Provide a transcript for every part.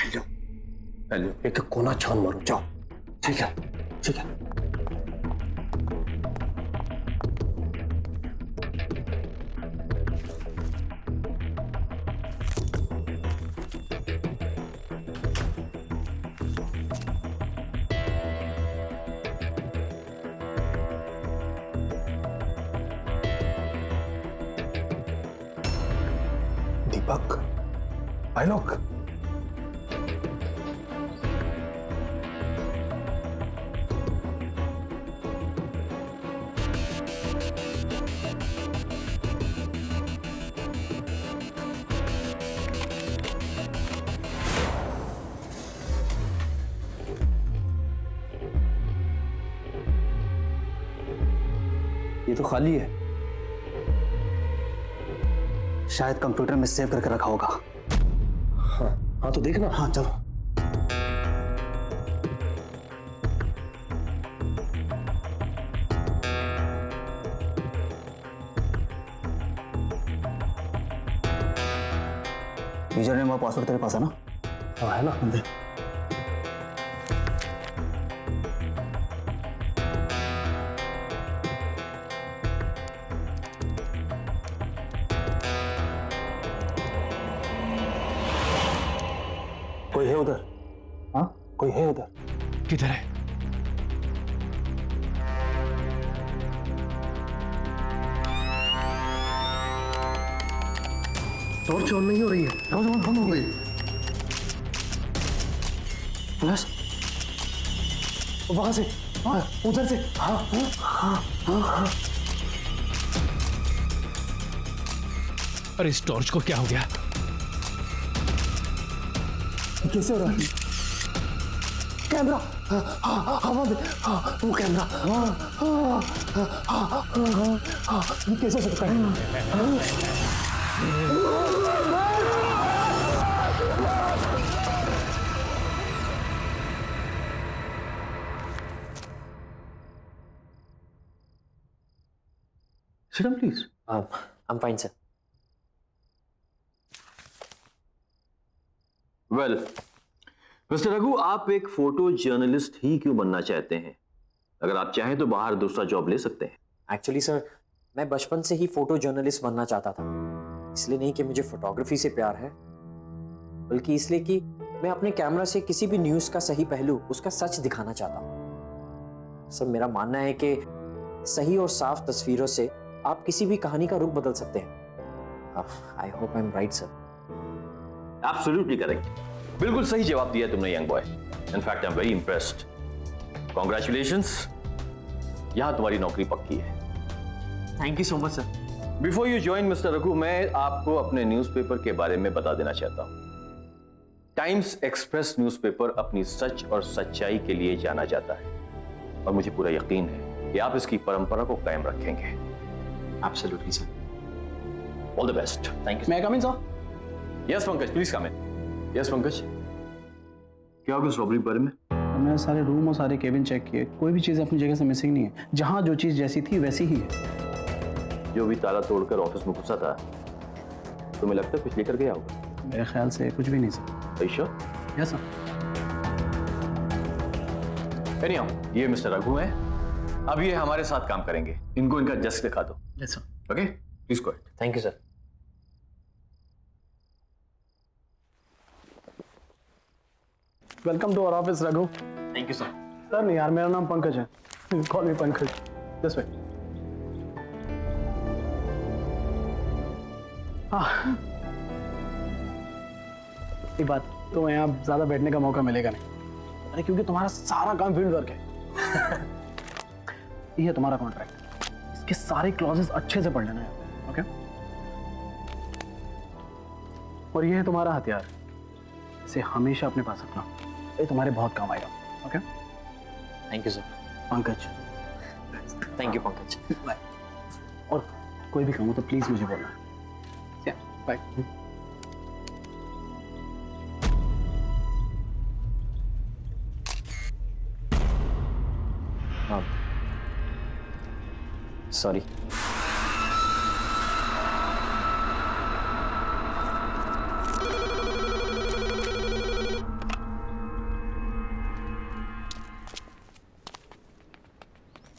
फैल जाओ, फैल जाओ। एक कोना छान मारो, जाओ। ठीक है, ठीक है। दीपक, आलोक, ये तो खाली है। शायद कंप्यूटर में सेव करके रखा होगा। हाँ हाँ, तो देखना। हाँ चलो। यूजर नेम और पासवर्ड तेरे पास है ना? हाँ है ना। दे। कोई है उधर? हाँ कोई है उधर? किधर है? टॉर्च ऑन नहीं हो रही है। टॉर्च ऑन हो गई। फ्लैश वहां से, हाँ उधर से। हाँ हाँ हाँ हाँ हाँ। अरे इस टॉर्च को क्या हो गया? कैसे हो रहा है? कैमरा, हवा में, वो कैमरा, ये कैसे हो सकता है? Sit down, please. I'm fine, sir. Well mister Raghu, आप एक फोटो जर्नलिस्ट ही क्यों बनना चाहते हैं? अगर आप चाहें तो बाहर दूसरा जॉब ले सकते हैं। एक्चुअली सर, मैं बचपन से ही फोटो जर्नलिस्ट बनना चाहता था। इसलिए नहीं कि मुझे फोटोग्राफी से प्यार है, बल्कि इसलिए कि मैं अपने कैमरा से किसी भी न्यूज का सही पहलू, उसका सच दिखाना चाहता हूँ। सर, मेरा मानना है कि सही और साफ तस्वीरों से आप किसी भी कहानी का रुख बदल सकते हैं। I hope I am right sir. Absolutely correct, बिल्कुल सही जवाब दिया तुमने young boy. In fact I am very impressed. Congratulations, यहां तुम्हारी नौकरी पक्की है। Thank you so much sir. Before you join mister Raghu, मैं आपको अपने न्यूज़पेपर के बारे में बता देना चाहता हूं। टाइम्स एक्सप्रेस न्यूज़पेपर अपनी सच और सच्चाई के लिए जाना जाता है, और मुझे पूरा यकीन है कि आप इसकी परंपरा को कायम रखेंगे। Absolutely sir. All the best. Thank you. May I come in sir? Yes Pankaj, please come in. Yes Pankaj, क्या होगा इस रॉबरी के बारे में? हमने सारे रूम और सारे केबिन चेक किए, कोई भी चीज़ अपनी जगह से मिसिंग नहीं है। जहाँ जो चीज़ जैसी थी वैसी ही है। जो भी ताला तोड़कर ऑफिस में घुसा था, तुम्हें लगता है कुछ लेकर गया होगा? मेरे ख्याल से कुछ भी नहीं sir. Sure? Yes sir. Anyhow, ये मिस्टर रघु हैं। अब ये हमारे साथ काम करेंगे। इनको इनका डेस्क दिखा दो। Yes sir. Okay, please go ahead. Thank you sir. Welcome to our office Raghu. Thank you sir. Sir नहीं यार, मेरा नाम पंकज है। Call me Pankaj. This way. हाँ, एक बात, तो यहाँ ज्यादा बैठने का मौका मिलेगा नहीं। अरे क्योंकि तुम्हारा सारा काम फील्ड वर्क है। ये है तुम्हारा कॉन्ट्रैक्ट, इसके सारे क्लॉजेस अच्छे से पढ़ लेना है। ओके? और ये है तुम्हारा हथियार, इसे हमेशा अपने पास रखना, ये तुम्हारे बहुत काम आएगा। Okay? Thank you sir. Pankaj. Thank you Pankaj. Bye. और कोई भी काम हो तो प्लीज मुझे बोलना। बाय। हाँ, sorry.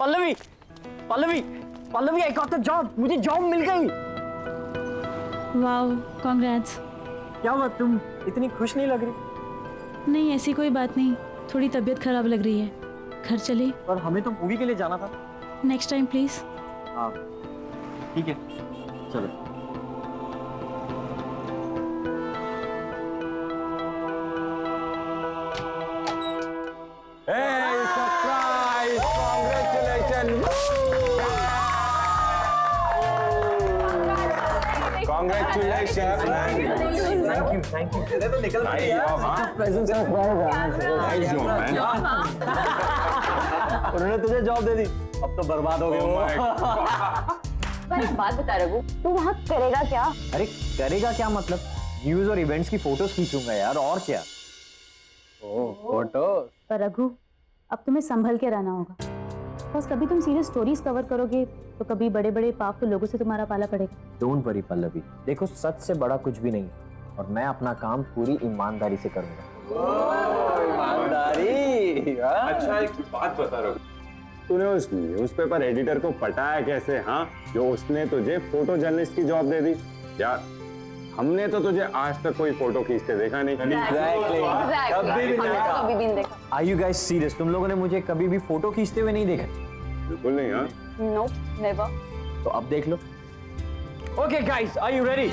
Pallavi Pallavi Pallavi, I got the job, मुझे जॉब मिल गई। Wow, congrats. क्या बात, तुम इतनी खुश नहीं लग रही? नहीं, ऐसी कोई बात नहीं, थोड़ी तबीयत खराब लग रही है। घर चले? पर हमें तो मूवी के लिए जाना था। Next time please. हाँ ठीक है, चलो। Thank you. तो निकल गई यार। उन्होंने तुझे जॉब दे दी, अब तो बर्बाद हो गए वो। पर एक बात बता रघु, तू वहाँ करेगा क्या? अरे करेगा क्या मतलब, न्यूज और इवेंट्स की फोटोज खींचूंगा यार, और क्या। फोटो? पर रघु, अब तुम्हें संभल के रहना होगा, बस कभी तुम सीरियस स्टोरीज कवर करोगे तो कभी बड़े बड़े पावरफुल लोगों से तुम्हारा पाला पड़ेगा। डोंट वरी पल्लवी, देखो सच से बड़ा कुछ भी नहीं और मैं अपना काम पूरी ईमानदारी से करूंगा। ईमानदारी? अच्छा एक बात बता रहा हूँ, तूने उस न्यूज़पेपर एडिटर को पटाया कैसे? हाँ, जो उसने तुझे फोटो जर्नलिस्ट की जॉब दे दी यार। हमने तो तुझे आज तक कोई फोटो खींचते देखा नहीं। कभी भी नहीं देखा। Are you guys serious? तुम लोगों ने मुझे कभी भी फोटो खींचते हुए नहीं देखा? बिल्कुल नहीं। हाँ नो, नेवर। तो अब देख लो। Okay guys, are you ready?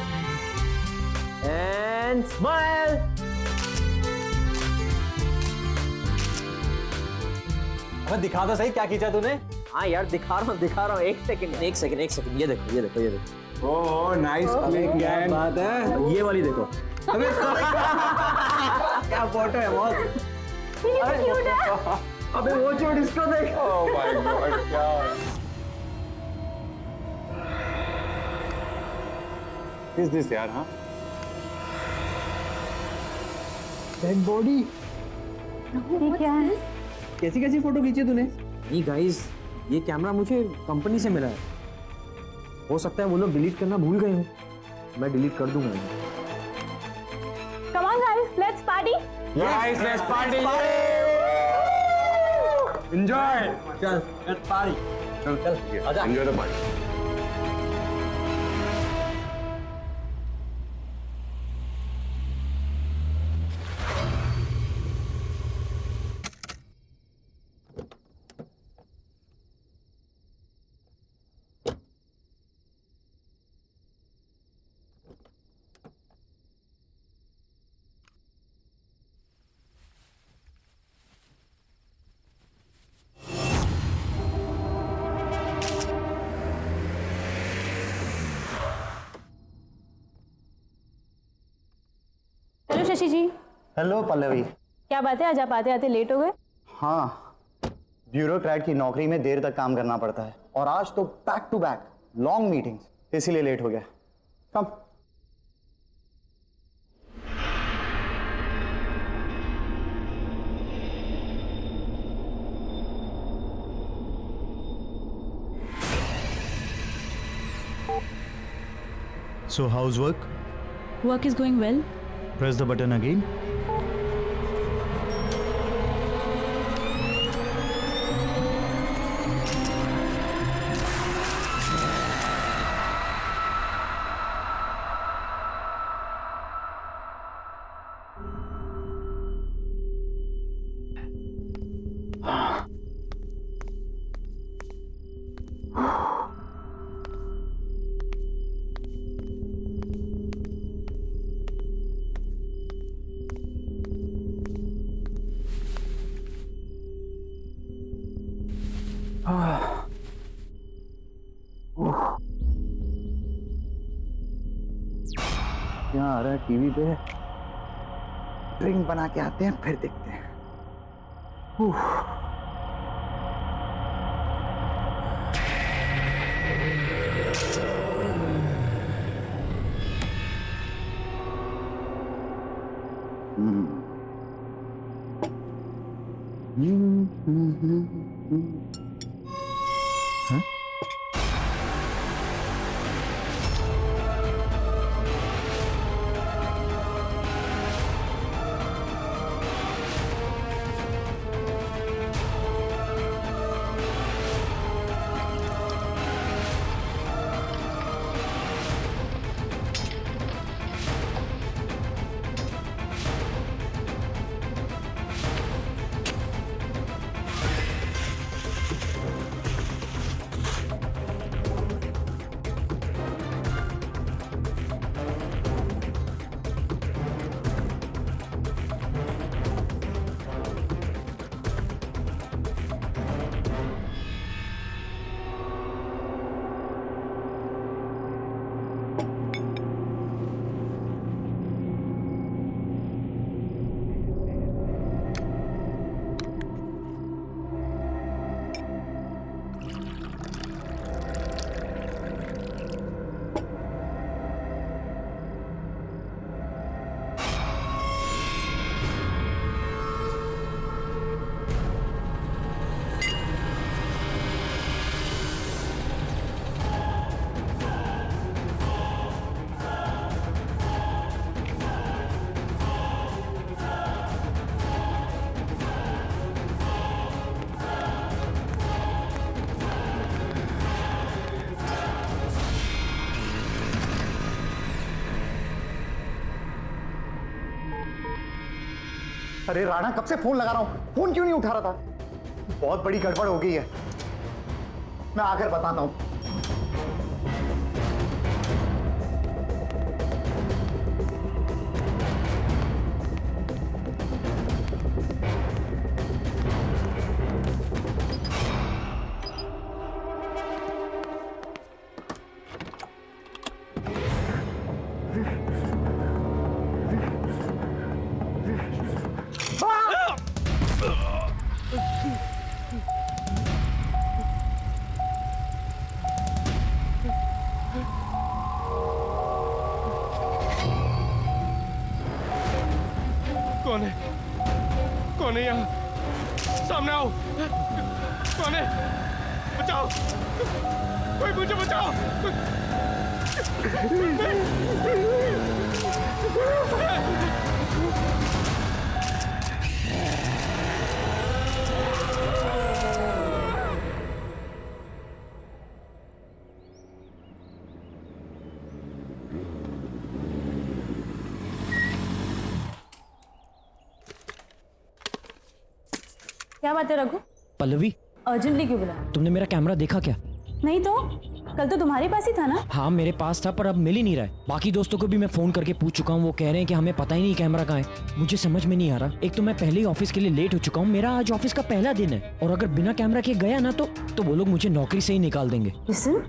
And smile. हमें दिखा दो सही क्या खींचा तूने। हाँ यार दिखा रहा हूँ। एक सेकंड, ये देखो। Oh nice click gang. बात है, ये वाली देखो। क्या फोटो है बहुत। अबे वो छोड़, इसको देख। ओह माय गॉड, क्या इज दिस यार? हाँ डेड बॉडी। ये क्या है? कैसी कैसी फोटो खींची तूने? नहीं गाइस, ये कैमरा मुझे कंपनी से मिला है। हो सकता है वो लोग डिलीट करना भूल गए हो, मैं डिलीट कर दूंगा इन्हें। Come on guys, let's party. Guys let's party, enjoy. चल लेट्स पार्टी। चल आजा। Enjoy the party. Hello Shashi ji. Hello Pallavi. क्या बात है, आज आप आते आते लेट हो गए? हाँ, ब्यूरोक्रेट की नौकरी में देर तक काम करना पड़ता है और आज तो back to back long meetings, इसीलिए लेट हो गया। कम। So how's work? Work is going well. Press the button again. यहाँ आ रहा है टीवी पे, ड्रिंक बना के आते हैं फिर देखते हैं। हाँ? अरे राणा, कब से फोन लगा रहा हूं, फोन क्यों नहीं उठा रहा था? बहुत बड़ी गड़बड़ हो गई है, मैं आकर बताता हूं। कौन है? कौन है यहाँ? सामने आओ। कौन है? बचाओ, कोई मुझे बचाओ। क्या बात है रघु? पल्लवी, अर्जेंटली क्यों बुला? तुमने मेरा कैमरा देखा क्या? नहीं तो कल तो तुम्हारे पास ही था ना? हाँ मेरे पास था, पर अब मिल ही नहीं रहा है। बाकी दोस्तों को भी मैं फोन करके पूछ चुका हूँ, वो कह रहे हैं कि हमें पता ही नहीं कैमरा कहाँ है। मुझे समझ में नहीं आ रहा। एक तो मैं पहले ही ऑफिस के लिए लेट हो चुका हूँ, मेरा आज ऑफिस का पहला दिन है, और अगर बिना कैमरा के गया ना तो वो लोग मुझे नौकरी से ही निकाल देंगे। लिसन,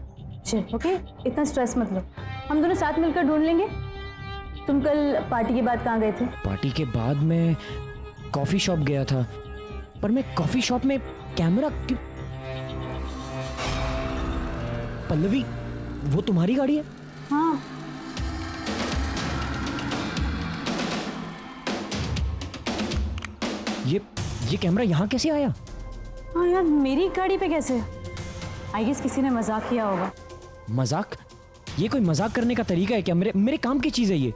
चल ओके, इतना स्ट्रेस मत लो, हम दोनों साथ मिलकर ढूंढ लेंगे। तुम कल पार्टी के बाद कहाँ गए थे? पार्टी के बाद मैं कॉफी शॉप गया था, पर मैं कॉफी शॉप में कैमरा क्यों? पल्लवी, वो तुम्हारी गाड़ी है? हाँ। ये कैमरा यहाँ कैसे आया? हाँ यार, मेरी गाड़ी पे कैसे? आई गेस किसी ने मजाक किया होगा। मजाक? ये कोई मजाक करने का तरीका है क्या? मेरे काम की चीज है ये।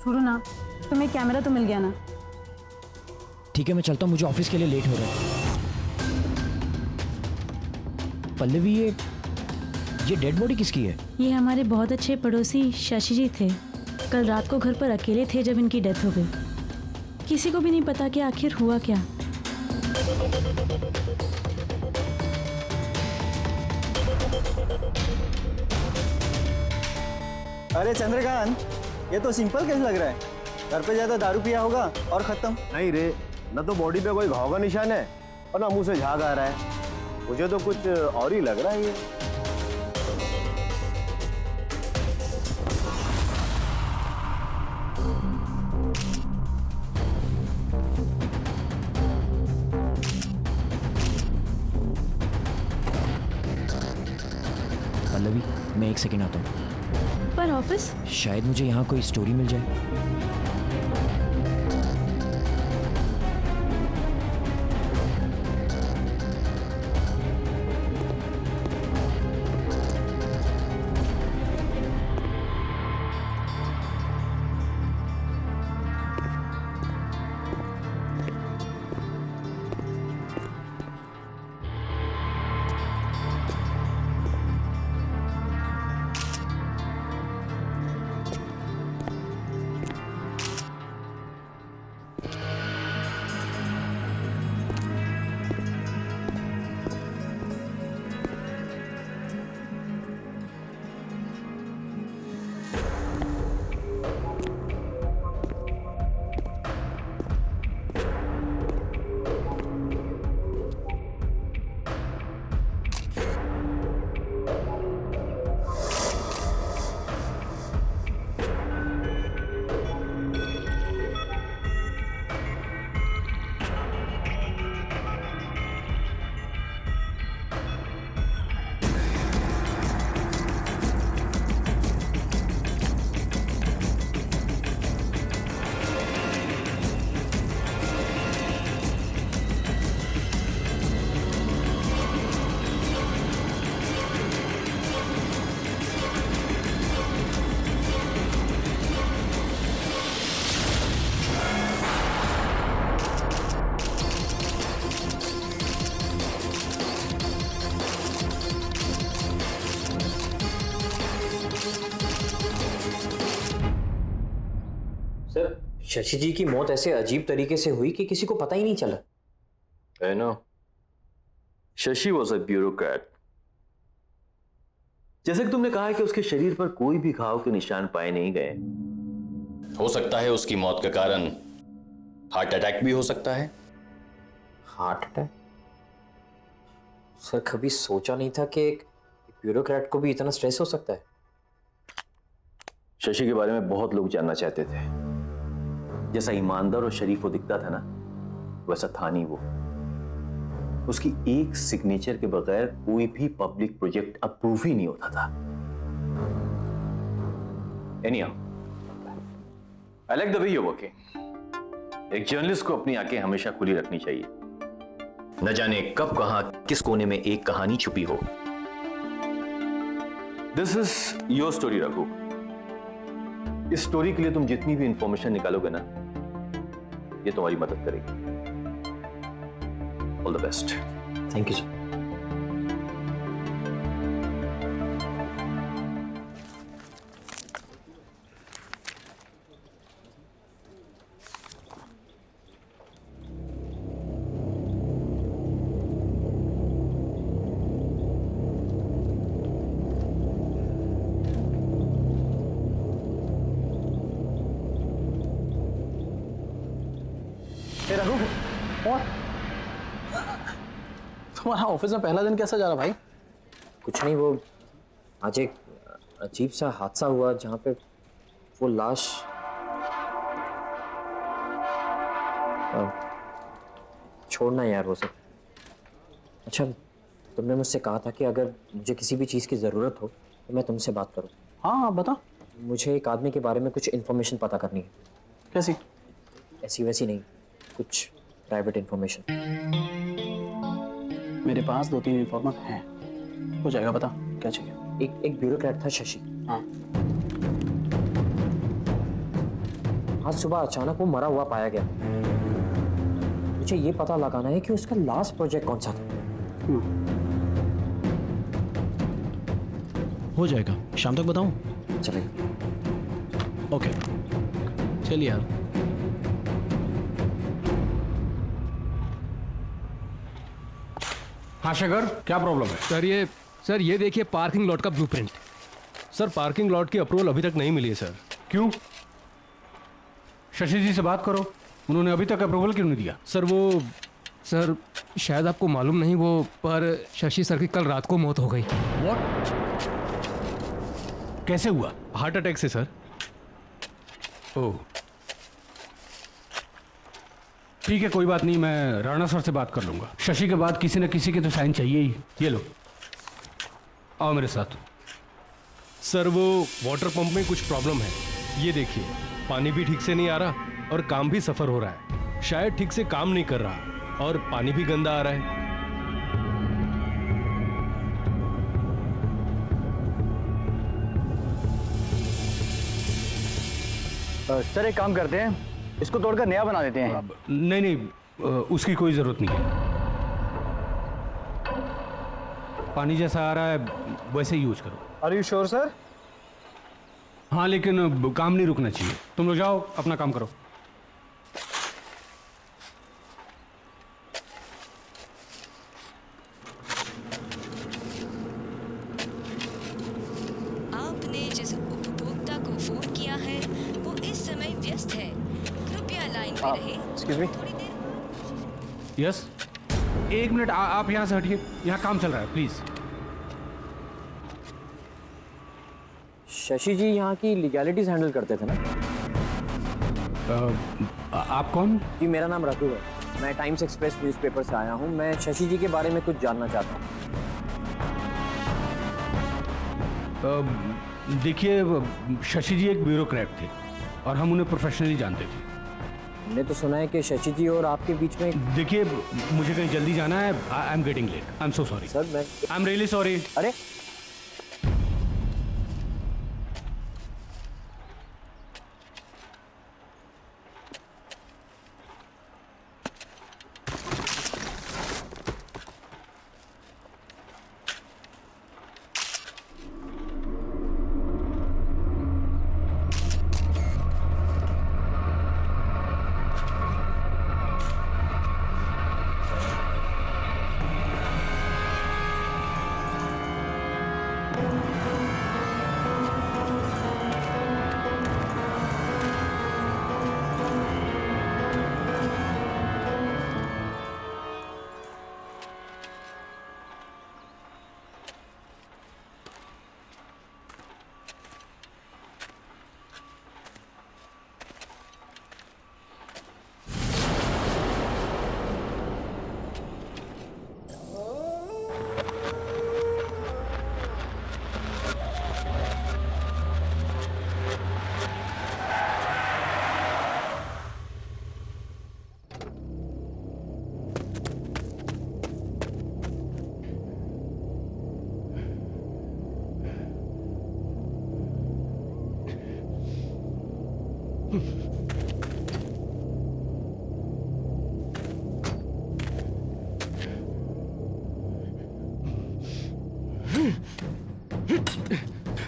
छोड़ो ना, तुम्हें कैमरा तो मिल गया ना? ठीक है, मैं चलता हूँ, मुझे ऑफिस के लिए लेट हो रहा है। पल्लवी, ये डेड बॉडी किसकी है? ये हमारे बहुत अच्छे पड़ोसी शशि जी थे। कल रात को घर पर अकेले थे जब इनकी डेथ हो गई। किसी को भी नहीं पता कि आखिर हुआ क्या। अरे चंद्रकांत, ये तो सिंपल केस लग रहा है। घर पे ज्यादा दारू पिया होगा और खत्म। नहीं रे, न तो बॉडी पे कोई घाव का निशान है और ना मुंह से झाग आ रहा है। मुझे तो कुछ और ही लग रहा है ये। पल्लवी, मैं 1 सेकंड आता हूँ। पर ऑफिस? शायद मुझे यहाँ कोई स्टोरी मिल जाए। शशि जी की मौत ऐसे अजीब तरीके से हुई कि किसी को पता ही नहीं चला। I know. Shashi was a bureaucrat. जैसे कि तुमने कहा कि उसके शरीर पर कोई भी घाव के निशान पाए नहीं गए, हो सकता है उसकी मौत का कारण हार्ट अटैक भी हो सकता है। Heart attack? सर कभी सोचा नहीं था कि एक ब्यूरोक्रेट को भी इतना स्ट्रेस हो सकता है। शशि के बारे में बहुत लोग जानना चाहते थे। जैसा ईमानदार और शरीफ वो दिखता था ना, वैसा था नहीं वो। उसकी एक सिग्नेचर के बगैर कोई भी पब्लिक प्रोजेक्ट अप्रूव ही नहीं होता था। Anyhow, I like the way you're working. एक जर्नलिस्ट को अपनी आंखें हमेशा खुली रखनी चाहिए। न जाने कब कहां किस कोने में एक कहानी छुपी हो। This is your story Raghu. इस स्टोरी के लिए तुम जितनी भी इंफॉर्मेशन निकालोगे ना, ये तुम्हारी मदद करेगी। All the best. Thank you sir. Raghu, और तुम्हारा ऑफिस में पहला दिन कैसा जा रहा भाई? कुछ नहीं, वो आज एक अजीब सा हादसा हुआ जहाँ पे वो लाश छोड़ना यार वो सब। अच्छा, तुमने मुझसे कहा था कि अगर मुझे किसी भी चीज़ की ज़रूरत हो तो मैं तुमसे बात करूँ। हाँ बता। मुझे एक आदमी के बारे में कुछ इन्फॉर्मेशन पता करनी है। कैसी? ऐसी वैसी नहीं, कुछ प्राइवेट इन्फॉर्मेशन। मेरे पास 2-3 इन्फॉर्मर हैं, हो जाएगा। बता क्या चाहिए। एक ब्यूरोक्रेट था शशि। हाँ। आज सुबह अचानक वो मरा हुआ पाया गया। मुझे ये पता लगाना है कि उसका लास्ट प्रोजेक्ट कौन सा था। हो जाएगा, शाम तक बताऊं? चलेगा। ओके, चलिए यार। हाँ शेखर, क्या प्रॉब्लम है? सर ये देखिए पार्किंग लॉट का ब्लूप्रिंट। सर पार्किंग लॉट की अप्रूवल अभी तक नहीं मिली है सर। क्यों? शशि जी से बात करो, उन्होंने अभी तक अप्रूवल क्यों नहीं दिया? सर शायद आपको मालूम नहीं, वो पर शशि सर की कल रात को मौत हो गई। व्हाट? कैसे हुआ? हार्ट अटैक से सर। ओह ठीक है, कोई बात नहीं, मैं राणा सर से बात कर लूंगा। शशि के बाद किसी न किसी के तो साइन चाहिए ही। ये लो, आओ मेरे साथ। सर वो वाटर पंप में कुछ प्रॉब्लम है। ये देखिए, पानी भी ठीक से नहीं आ रहा और काम भी सफर हो रहा है। शायद ठीक से काम नहीं कर रहा और पानी भी गंदा आ रहा है। सर एक काम करते हैं, इसको तोड़कर नया बना देते हैं। नहीं, उसकी कोई जरूरत नहीं है। पानी जैसा आ रहा है वैसे ही यूज करो। Are you sure sir? हाँ, लेकिन काम नहीं रुकना चाहिए। तुम लोग जाओ, अपना काम करो। आपने जिस उपभोक्ता को फोन किया है वो इस समय व्यस्त है, कृपया लाइन पे रहे। Excuse me. थोड़ी देर। यस, एक मिनट, आप यहाँ से हटिए, यहाँ काम चल रहा है, प्लीज। शशि जी यहाँ की लीगैलिटीज हैंडल करते थे ना? आप कौन? जी मेरा नाम रघु है, मैं टाइम्स एक्सप्रेस न्यूज़पेपर से आया हूँ। मैं शशि जी के बारे में कुछ जानना चाहता हूँ। देखिए, शशि जी एक ब्यूरोक्रेट थे और हम उन्हें प्रोफेशनली जानते थे। हमने तो सुना है कि शशि जी और आपके बीच में। देखिए, मुझे कहीं जल्दी जाना है। I am getting late. I am so sorry sir. मैं आई एम रियली सॉरी। अरे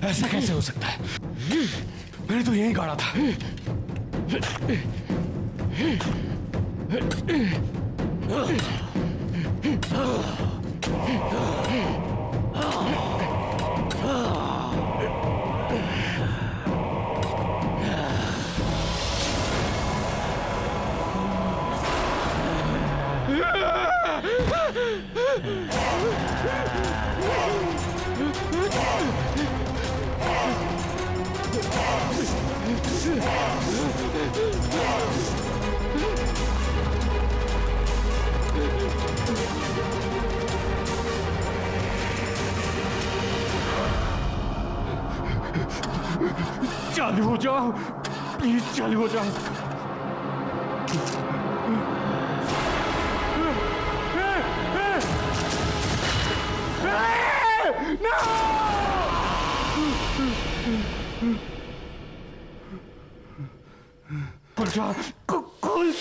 ऐसा कैसे हो सकता है? मैंने तो यही गाड़ा था। चालू हो जाओ, प्लीज चालू हो जाओ। खुल।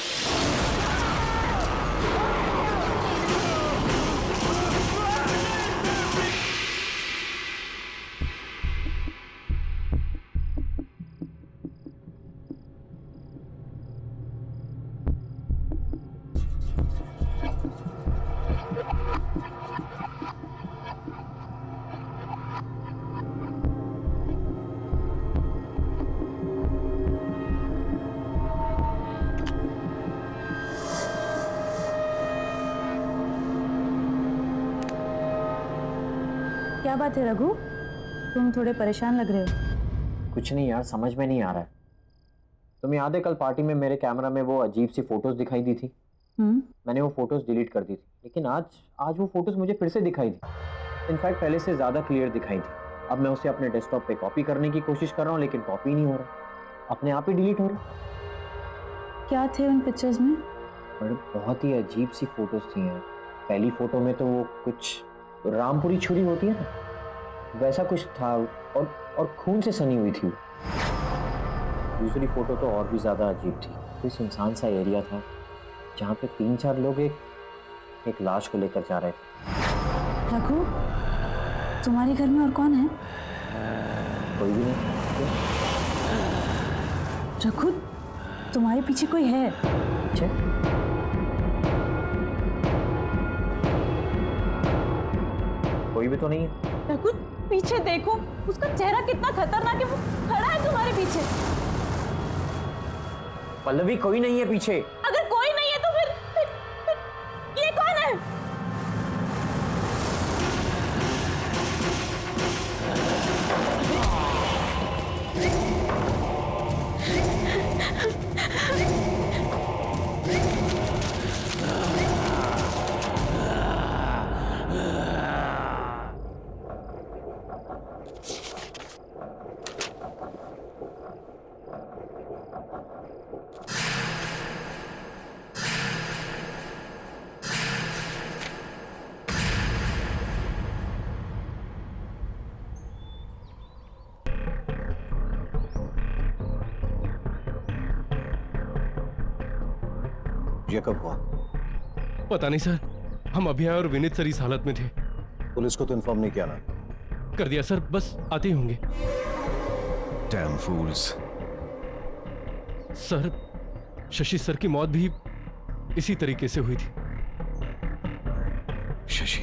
क्या बात है रघु, तुम थोड़े परेशान लग रहे हो। कुछ नहीं यार, समझ में नहीं आ रहा है। तुम्हें याद है कल पार्टी में मेरे कैमरा में वो अजीब सी फोटोज दिखाई दी थी? मैंने वो फोटोज डिलीट कर दी थी, लेकिन आज वो फोटोज मुझे फिर से दिखाई दी। इनफैक्ट पहले से ज़्यादा क्लियर दिखाई दी। अब मैं उसे अपने डेस्कटॉप पे कॉपी करने की कोशिश कर रहा हूँ, लेकिन कॉपी नहीं हो रहा, अपने आप ही डिलीट हो रहा। क्या थे उन पिक्चर्स में? बड़े बहुत ही अजीब सी फोटोज थी यार। पहली फोटो में तो वो कुछ रामपुरी छुरी होती है ना, वैसा कुछ था, और खून से सनी हुई थी। दूसरी फोटो तो और भी ज़्यादा अजीब थी। कोई सुनसान सा एरिया था जहाँ पे 3-4 लोग एक लाश को लेकर जा रहे थे। रघु, तुम्हारे घर में और कौन है? कोई भी नहीं। रघु, तुम्हारे पीछे कोई है? कोई भी तो नहीं है। रघु, पीछे देखो, उसका चेहरा कितना खतरनाक है, वो खड़ा है तुम्हारे पीछे। पल्लवी, कोई नहीं है पीछे। अगर कोई नहीं है तो फिर ये कौन है? ये कब हुआ? पता नहीं सर, हम अभी आए और विनीत सर इस हालत में थे। पुलिस को तो इन्फॉर्म नहीं किया ना? कर दिया सर, बस आते ही होंगे। Damn fools. Sir, Shashi sir की मौत भी इसी तरीके से हुई थी। शशि,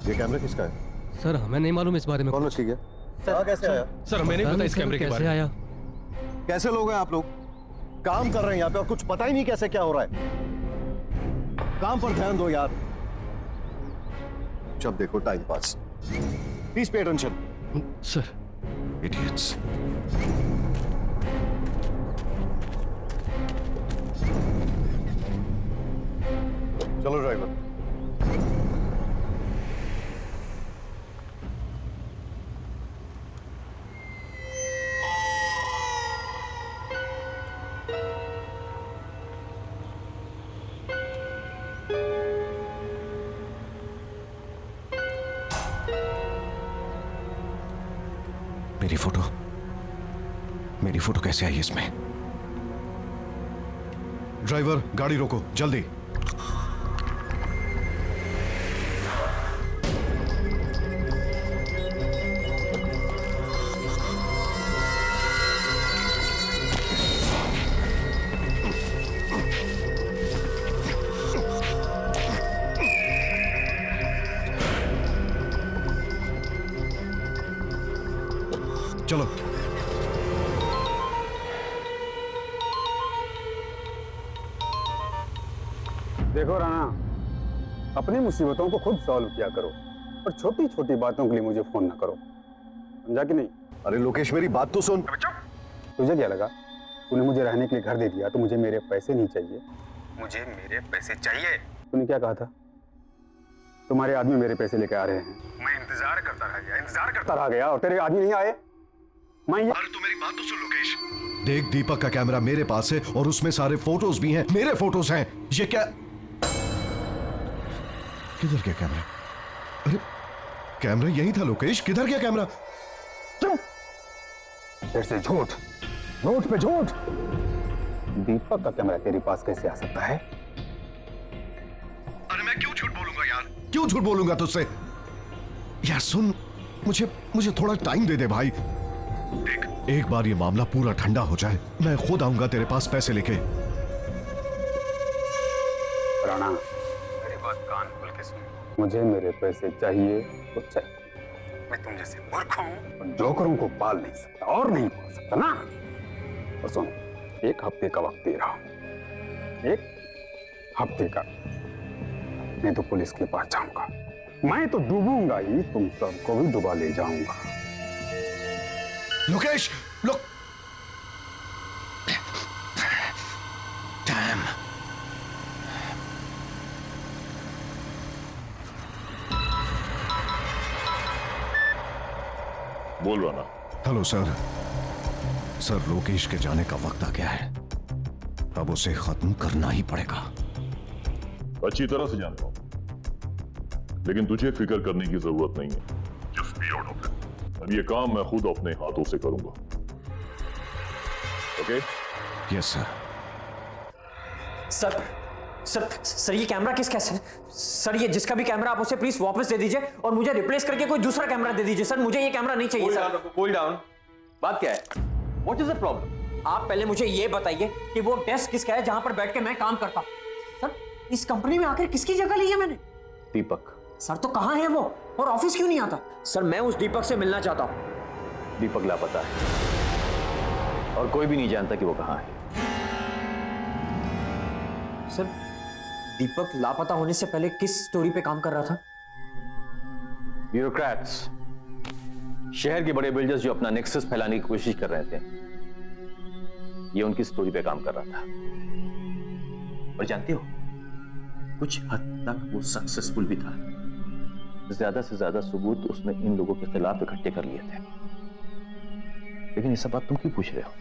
ये कैमरा किसका है? सर हमें नहीं मालूम इस बारे में। कौन ठीक है? कैसे आया? सर हमें नहीं पता इस कैमरे के बारे में। कैसे लोग हैं आप लोग? काम कर रहे हैं यहाँ पे और कुछ पता ही नहीं कैसे क्या हो रहा है। काम पर ध्यान दो यार। जब देखो time pass. Please pay attention. Sir. Idiots. चलो ड्राइवर। मेरी फोटो कैसे आई इसमें? ड्राइवर, गाड़ी रोको जल्दी। चलो। देखो राणा, अपनी मुसीबतों को खुद सॉल्व किया करो और छोटी छोटी बातों के लिए मुझे फोन ना करो, समझा कि नहीं? अरे लोकेश, मेरी बात तो सुन। तुझे क्या लगा तूने मुझे रहने के लिए घर दे दिया तो मुझे मेरे पैसे नहीं चाहिए? मुझे मेरे पैसे चाहिए। तूने क्या कहा था? तुम्हारे आदमी मेरे पैसे लेके आ रहे हैं। मैं इंतजार करता रह गया और तेरे आदमी नहीं आए। अरे तू मेरी बात तो सुन लोकेश। देख, दीपक का कैमरा मेरे पास है और उसमें सारे फोटोज भी हैं, मेरे फोटोज हैं। ये क्या? किधर गया कैमरा? अरे कैमरा यही था लोकेश, किधर गया कैमरा? फिर से झूठ, झूठ पे झूठ। दीपक का कैमरा तेरे पास कैसे आ सकता है? अरे मैं क्यों झूठ बोलूंगा यार, क्यों झूठ बोलूंगा तुझसे? यार सुन, मुझे थोड़ा टाइम दे दे भाई। देख, एक बार ये मामला पूरा ठंडा हो जाए, मैं खुद आऊंगा तेरे पास पैसे लेके। राणा, मेरी बात कान खोल के सुन। मुझे मेरे पैसे चाहिए तो चाहिए। मैं तुम जैसे मूर्ख हूं और जोकरों को पाल नहीं सकता और नहीं पाल सकता ना। और सुन, 1 हफ्ते का वक्त दे रहा हूं, 1 हफ्ते का। मैं तो पुलिस के पास जाऊंगा, मैं तो डूबूंगा ही, तुम सबको भी डुबा ले जाऊंगा। लोकेश, लोक डैम। बोल रहा ना। Hello sir. सर, लोकेश के जाने का वक्त आ गया है, अब उसे खत्म करना ही पड़ेगा। अच्छी तरह से जानता हूं, लेकिन तुझे फिक्र करने की जरूरत नहीं है। Just be out of it. अब ये काम मैं खुद अपने हाथों से करूंगा। ओके? Yes sir. सर ये कैमरा किसका है सर? ये जिसका भी कैमरा, आप उसे प्लीज वापस दे दीजिए और मुझे रिप्लेस करके कोई दूसरा कैमरा दे दीजिए। सर, मुझे ये कैमरा नहीं चाहिए। Sir cool down. बात क्या है? What is the problem? आप पहले मुझे ये बताइए कि वो डेस्क किसका है जहां पर बैठ के मैं काम करता हूं? सर, इस कंपनी में आखिर किसकी जगह ली है मैंने? दीपक। सर, तो कहां है वो और ऑफिस क्यों नहीं आता? सर, मैं उस दीपक से मिलना चाहता हूं। दीपक लापता है और कोई भी नहीं जानता कि वो कहां है। सर, दीपक लापता होने से पहले किस स्टोरी पे काम कर रहा था? ब्यूरोक्रेट्स, शहर के बड़े बिल्डर्स जो अपना नेक्सस फैलाने की कोशिश कर रहे थे, ये उनकी स्टोरी पे काम कर रहा था। और जानते हो, कुछ हद तक वो सक्सेसफुल भी था। ज्यादा से ज्यादा सबूत उसने इन लोगों के खिलाफ इकट्ठे कर लिए थे। लेकिन ये सब बात तुम क्यों पूछ रहे हो?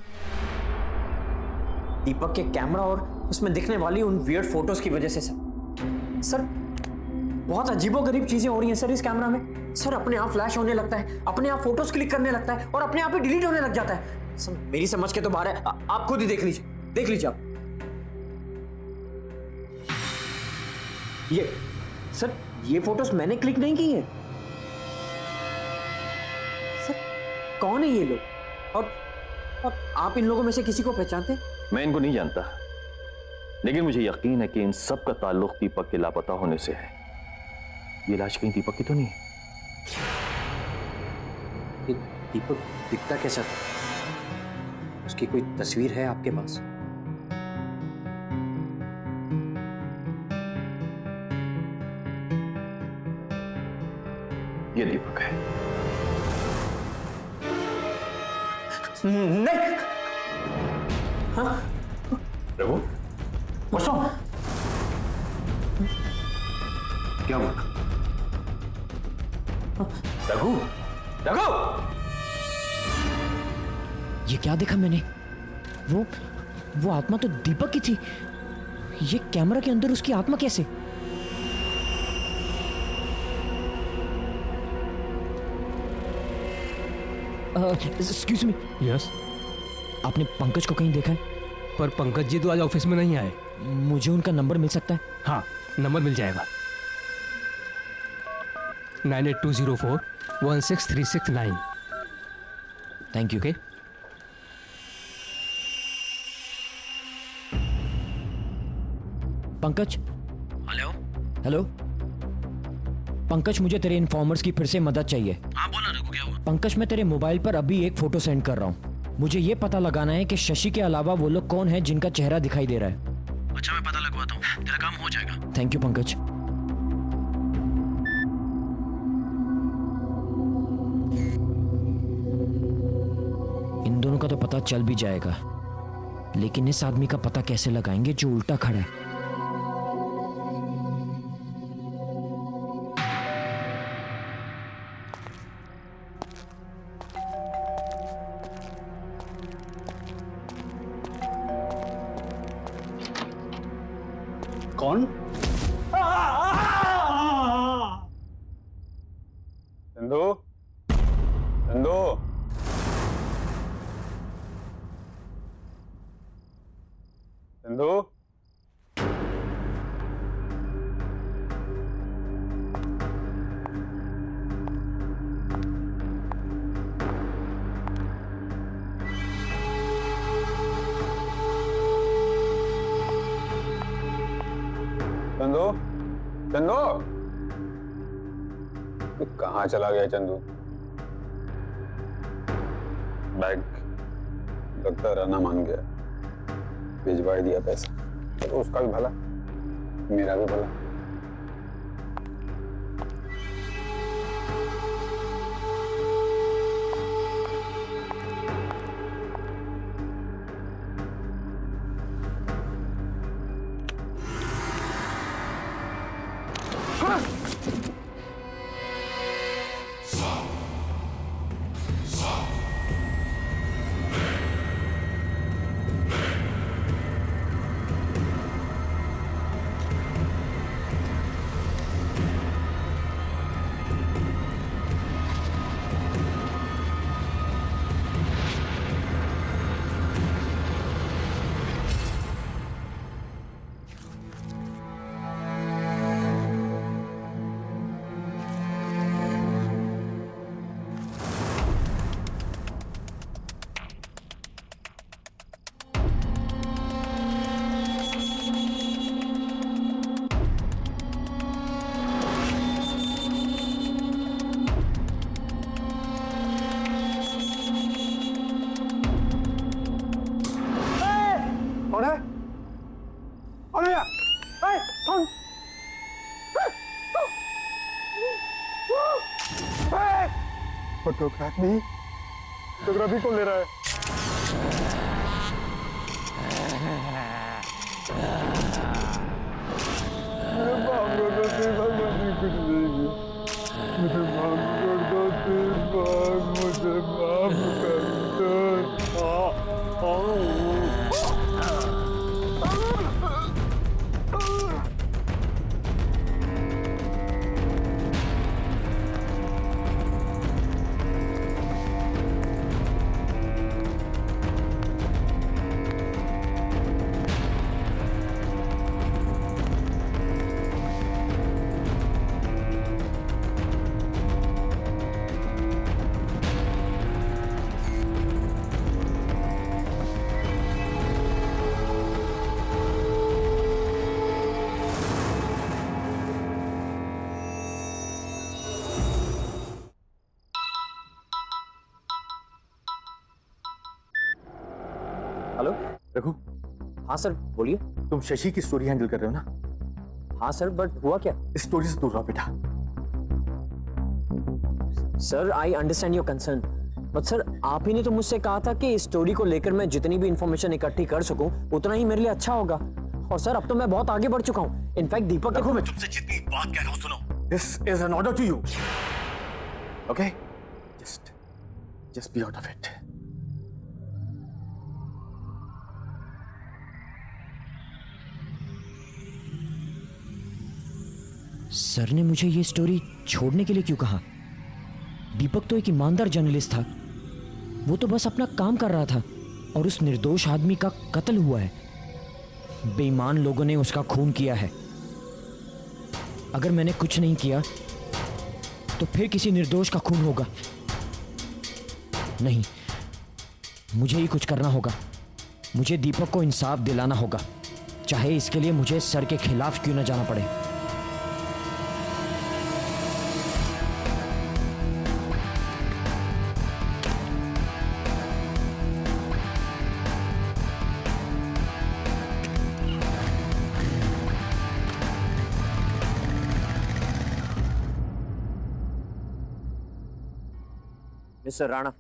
दीपक के कैमरा और उसमें दिखने वाली उन वियर्ड फोटोज की वजह से सर बहुत अजीबोगरीब चीजें हो रही हैं सर इस कैमरा में। सर, अपने आप फ्लैश होने लगता है, अपने आप फोटोज क्लिक करने लगता है और अपने आप ही डिलीट होने लग जाता है। सर, मेरी समझ के तो बाहर है। आप खुद ही देख लीजिए आप। ये सर, ये फोटोज मैंने क्लिक नहीं की है। सर, कौन है ये लोग और आप इन लोगों में से किसी को पहचानते हैं? मैं इनको नहीं जानता, लेकिन मुझे यकीन है कि इन सब का ताल्लुक दीपक के लापता होने से है। ये लाश कहीं दीपक की तो नहीं? दीपक दिखता कैसा था? उसकी कोई तस्वीर है आपके पास? ये दीपक है। नहीं। हाँ? रघु, बसो। क्या हुआ? रघु, रघु! ये क्या देखा मैंने? वो आत्मा तो दीपक की थी। ये कैमरा के अंदर उसकी आत्मा कैसे? एक्सक्यूज मी, यस, आपने पंकज को कहीं देखा है? पर पंकज जी तो आज ऑफिस में नहीं आए। मुझे उनका नंबर मिल सकता है? हाँ, नंबर मिल जाएगा, 9820416369। Thank you. के पंकज, हेलो पंकज, मुझे तेरे इन्फॉर्मर्स की फिर से मदद चाहिए। हाँ बोला रघु, क्या हुआ? पंकज, मैं तेरे मोबाइल पर अभी एक फोटो सेंड कर रहा हूँ। मुझे ये पता लगाना है कि शशि के अलावा वो लोग कौन है जिनका चेहरा दिखाई दे रहा है। अच्छा मैं पता लगवाता हूँ, तेरा काम हो जाएगा। Thank you Pankaj. इन दोनों का तो पता चल भी जाएगा, लेकिन इस आदमी का पता कैसे लगाएंगे जो उल्टा खड़ा है? कौन? चंदू, चंदू, चंदू, चंदू, चंदू, तू कहाँ चला गया चंदू? बैग लगता रहना मान गया, भिजवा ही दिया पैसा। तो उसका भी भला, मेरा भी भला। फोटोग्राफी, फोटोग्राफी कौन ले रहा है? मुझे माफ कर दो, तेरे साथ मैंने कुछ नहीं किया। मुझे माफ कर दो, मुझे माफ कर दो। हेलो रघु, हाँ सर बोलिए। तुम शशि की स्टोरी हैंडल कर रहे हो ना? हाँ सर, बट हुआ क्या? इस स्टोरी से दूर रहो बेटा। Sir I understand your concern, but sir आप ही ने तो मुझसे कहा था कि इस स्टोरी को लेकर मैं जितनी भी इंफॉर्मेशन इकट्ठी कर सकूं उतना ही मेरे लिए अच्छा होगा। और सर अब तो मैं बहुत आगे बढ़ चुका हूं। इनफैक्ट दीपक, रघु, मैं तुमसे जितनी बात कह रहा हूं सुनो। This is an order to you, okay? Just be out of it. Sir ने मुझे ये स्टोरी छोड़ने के लिए क्यों कहा? दीपक तो एक ईमानदार जर्नलिस्ट था, वो तो बस अपना काम कर रहा था और उस निर्दोष आदमी का कत्ल हुआ है। बेईमान लोगों ने उसका खून किया है। अगर मैंने कुछ नहीं किया तो फिर किसी निर्दोष का खून होगा। नहीं, मुझे ही कुछ करना होगा। मुझे दीपक को इंसाफ दिलाना होगा, चाहे इसके लिए मुझे सर के खिलाफ क्यों न जाना पड़े। Mister Rana.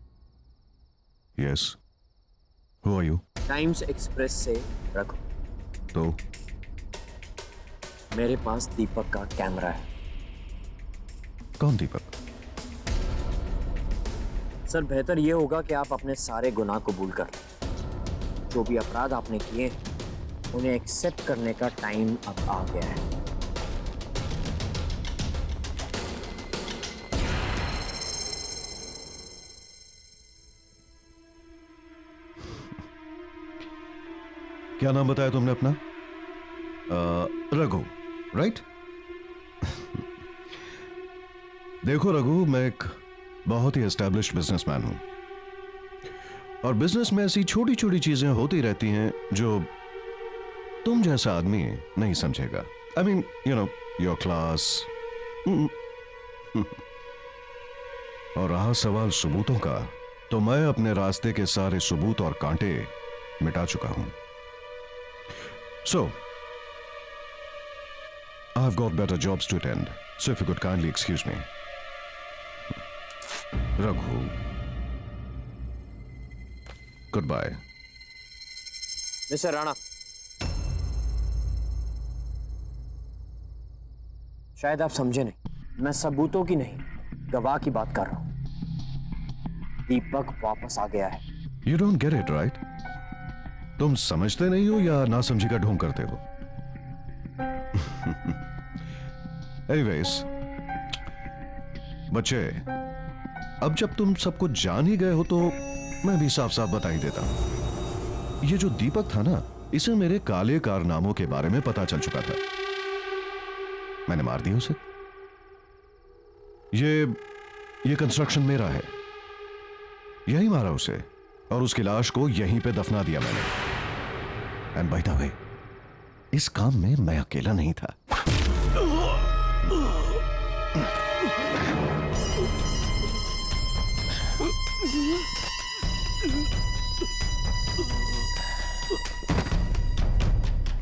Yes, who are you? Times Express से रखो। तो मेरे पास दीपक का कैमरा है। कौन दीपक? सर, बेहतर यह होगा कि आप अपने सारे गुनाह कबूल कर लें। जो भी अपराध आपने किए उन्हें एक्सेप्ट करने का टाइम अब आ गया है। क्या नाम बताया तुमने अपना? रघु, राइट? देखो रघु, मैं एक बहुत ही एस्टैब्लिश्ड बिजनेसमैन हूं और बिजनेस में ऐसी छोटी छोटी चीजें होती रहती हैं जो तुम जैसा आदमी नहीं समझेगा। I mean, you know, your class. और रहा सवाल सबूतों का, तो मैं अपने रास्ते के सारे सबूत और कांटे मिटा चुका हूं। So, I've got better jobs to attend, so if you could kindly excuse me. Raghu. Goodbye. Mister Rana, शायद आप समझे नहीं, मैं सबूतों की नहीं, गवाह की बात कर रहा हूं। दीपक वापस आ गया है। You don't get it, right? तुम समझते नहीं हो या नासमझी का ढोंग करते हो? Anyways, बच्चे, अब जब तुम सब कुछ जान ही गए हो तो मैं भी साफ साफ बता ही देता हूं। ये जो दीपक था ना, इसे मेरे काले कारनामों के बारे में पता चल चुका था। मैंने मार दिया उसे। ये कंस्ट्रक्शन मेरा है, यही मारा उसे और उसकी लाश को यहीं पे दफना दिया मैंने। एंड बाय द वे, इस काम में मैं अकेला नहीं था।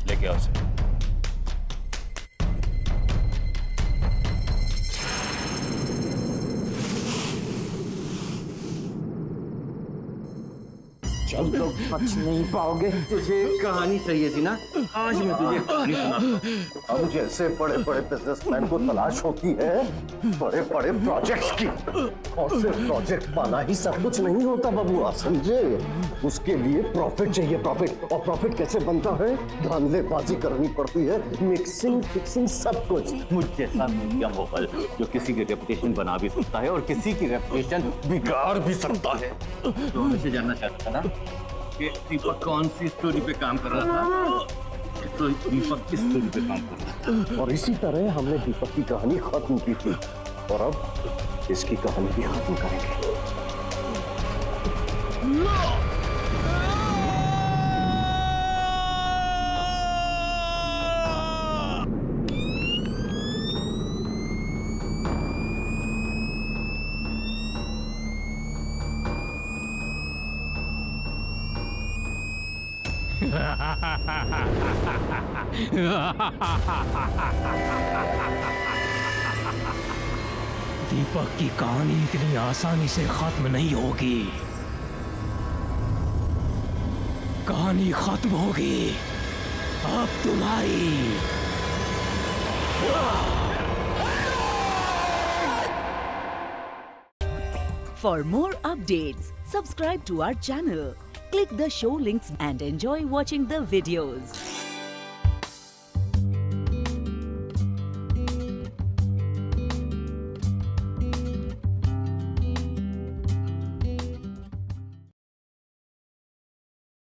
लेके आओ उसे। तुम लोग बच नहीं पाओगे। तुझे कहानी चाहिए थी ना, आज मैं तुझे कहानी सुनाता हूं। अब जैसे बड़े बड़े बिजनेसमैन को तलाश होती है बड़े बड़े प्रोजेक्ट्स की, और सिर्फ प्रोजेक्ट पाना ही सब कुछ नहीं होता बबुआ, समझे? उसके लिए प्रॉफिट चाहिए, प्रॉफिट। और प्रॉफिट कैसे बनता है? धांधलेबाजी करनी पड़ती है, मिक्सिंग फिक्सिंग सब कुछ। मुझ जैसा मीडिया मोगल जो किसी की रेपुटेशन बना भी सकता है और किसी की रेपुटेशन बिगाड़ भी सकता है। तो मुझे जानना चाहता था ना कि दीपक कौन सी स्टोरी पे काम कर रहा था? तो दीपक किस स्टोरी पे काम कर रहा था? और इसी तरह हमने दीपक की कहानी खत्म की थी और अब इसकी कहानी भी खत्म करेंगे। दीपक की कहानी इतनी आसानी से खत्म नहीं होगी। कहानी खत्म होगी अब तुम्हारी। For more updates, subscribe to our channel, click the show links and enjoy watching the videos.